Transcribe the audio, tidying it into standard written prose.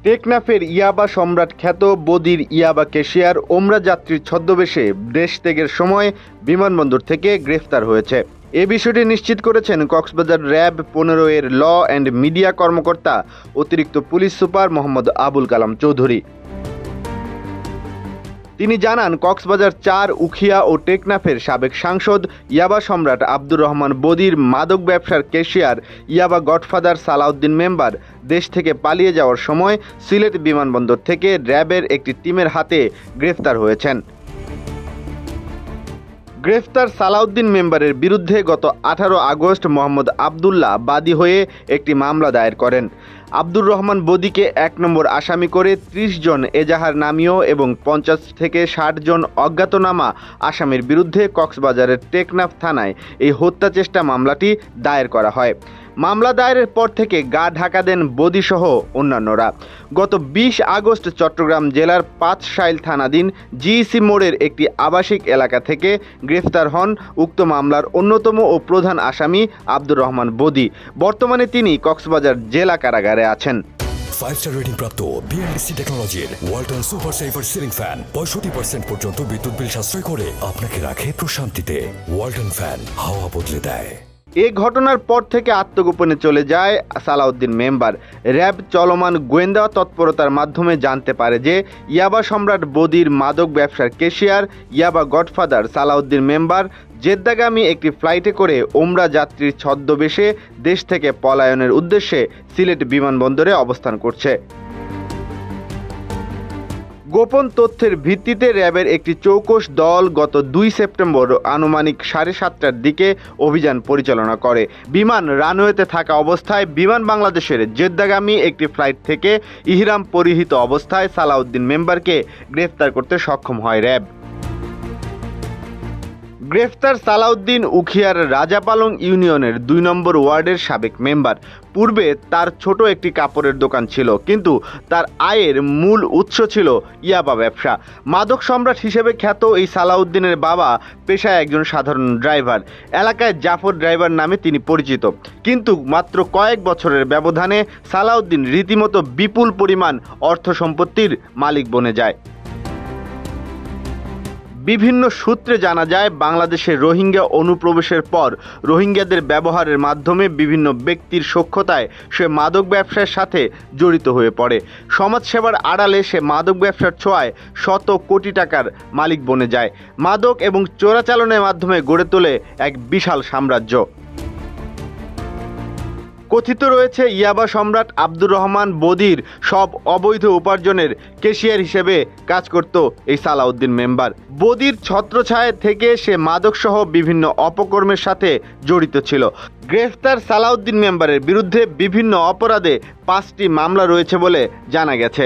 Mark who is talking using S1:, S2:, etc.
S1: টেকনাফের ইয়াবা সম্রাট খ্যাত বদির ইয়াবা ক্যাশিয়ার ওমরা যাত্রীর ছদ্মবেশে দেশ ত্যাগের সময় বিমানবন্দর থেকে গ্রেফতার হয়েছে। এ বিষয়টি নিশ্চিত করেছেন কক্সবাজার র্যাব 15 এর ল অ্যান্ড মিডিয়া কর্মকর্তা অতিরিক্ত পুলিশ সুপার মোহাম্মদ আবুল কালাম চৌধুরী। তিনি জানান, কক্সবাজার 4 উখিয়া ও টেকনাফের সাবেক সাংসদ ইয়াবা সম্রাট আব্দুর রহমান বদির মাদক ব্যবসার ক্যাশিয়ার ইয়াবা গডফাদার সালাউদ্দিন মেম্বার দেশ থেকে পালিয়ে যাওয়ার সময় সিলেট বিমানবন্দর থেকে র্যাবের একটি টিমের হাতে গ্রেফতার হয়েছেন। গ্রেফতার সালাউদ্দিন মেম্বারের বিরুদ্ধে গত 18 আগস্ট মোহাম্মদ আবদুল্লাহ বাদী হয়ে একটি মামলা দায়ের করেন। আব্দুর রহমান বদিকে 1 নম্বর আসামি করে 30 জন এজাহার নামীয় এবং 50 থেকে 60 জন অজ্ঞাতনামা আসামির বিরুদ্ধে কক্সবাজারের টেকনাফ থানায় এই হত্যা চেষ্টা মামলাটি দায়ের করা হয়। মামলা দায়েরের পর থেকে গা ঢাকা দেন বদিসহ অন্যান্যরা। গত 20 আগস্ট চট্টগ্রাম জেলার পাঁচশাইল থানাধীন জিইসি মোড়ের একটি আবাসিক এলাকা থেকে গ্রেফতার হন উক্ত মামলার অন্যতম ও প্রধান আসামি আব্দুর রহমান বদি। বর্তমানে তিনি কক্সবাজার জেলা কারাগারে আছেন।
S2: 5-স্টার রেটিং প্রাপ্ত বিএলডিসি টেকনোলজির Walton super saver ceiling fan 65% পর্যন্ত বিদ্যুৎ বিল সাশ্রয় করে আপনাকে রাখে প্রশান্তিতে। ওয়ালটন ফ্যান হাওয়া বদলে দেয়।
S1: এ ঘটনার পর থেকে আত্মগোপনে চলে যায় সালাউদ্দিন মেম্বার। র্যাব চলমান গোয়েন্দা তৎপরতার মাধ্যমে জানতে পারে যে ইয়াবা সম্রাট বদির মাদক ব্যবসার ক্যাশিয়ার ইয়াবা গডফাদার সালাউদ্দিন মেম্বার জেদ্দাগামী একটি ফ্লাইটে করে ওমরা যাত্রীর ছদ্মবেশে দেশ থেকে পলায়নের উদ্দেশ্যে সিলেট বিমানবন্দরে অবস্থান করছে। গোপন তথ্যের ভিত্তিতে র্যাবের একটি চৌকস দল গত 2 সেপ্টেম্বর আনুমানিক 7:30টার দিকে অভিযান পরিচালনা করে। বিমান রানওয়েতে থাকা অবস্থায় বিমান বাংলাদেশের জেদ্দাগামী একটি ফ্লাইট থেকে ইহরাম পরিহিত অবস্থায় সালাউদ্দিন মেম্বারকে গ্রেফতার করতে সক্ষম হয় র্যাব। গ্রেফতার সালাউদ্দিন উখিয়ার রাজাপালং ইউনিয়নের 2 নম্বর ওয়ার্ডের সাবেক মেম্বার। পূর্বে তার ছোট একটি কাপড়ের দোকান ছিল, কিন্তু তার আয়ের মূল উৎস ছিল ইয়াবা ব্যবসা। মাদক সম্রাট হিসেবে খ্যাত এই সালাউদ্দিনের বাবা পেশায় একজন সাধারণ ড্রাইভার। এলাকায় জাফর ড্রাইভার নামে তিনি পরিচিত। কিন্তু মাত্র কয়েক বছরের ব্যবধানে সালাউদ্দিন রীতিমতো বিপুল পরিমাণ অর্থ সম্পত্তির মালিক বনে যায়। বিভিন্ন সূত্রে জানা যায়, বাংলাদেশের রোহিঙ্গা অনুপ্রবেশের পর রোহিঙ্গাদের ব্যবহারের মাধ্যমে বিভিন্ন ব্যক্তির সখ্যতায় সে মাদক ব্যবসার সাথে জড়িত হয়ে পড়ে। সমাজসেবার আড়ালে সে মাদক ব্যবসার ছোঁয়ায় শত কোটি টাকার মালিক বনে যায়। মাদক এবং চোরাচালানের মাধ্যমে গড়ে তোলে এক বিশাল সাম্রাজ্য। কথিত রয়েছে, ইয়াবা সম্রাট আব্দুর রহমান বদির সব অবৈধ উপার্জনের ক্যাশিয়ার হিসেবে কাজ করত এই সালাউদ্দিন মেম্বার। বদির ছত্রছায়া থেকে সে মাদকসহ বিভিন্ন অপকর্মের সাথে জড়িত ছিল। গ্রেফতার সালাউদ্দিন মেম্বারের বিরুদ্ধে বিভিন্ন অপরাধে 5টি মামলা রয়েছে বলে জানা গেছে।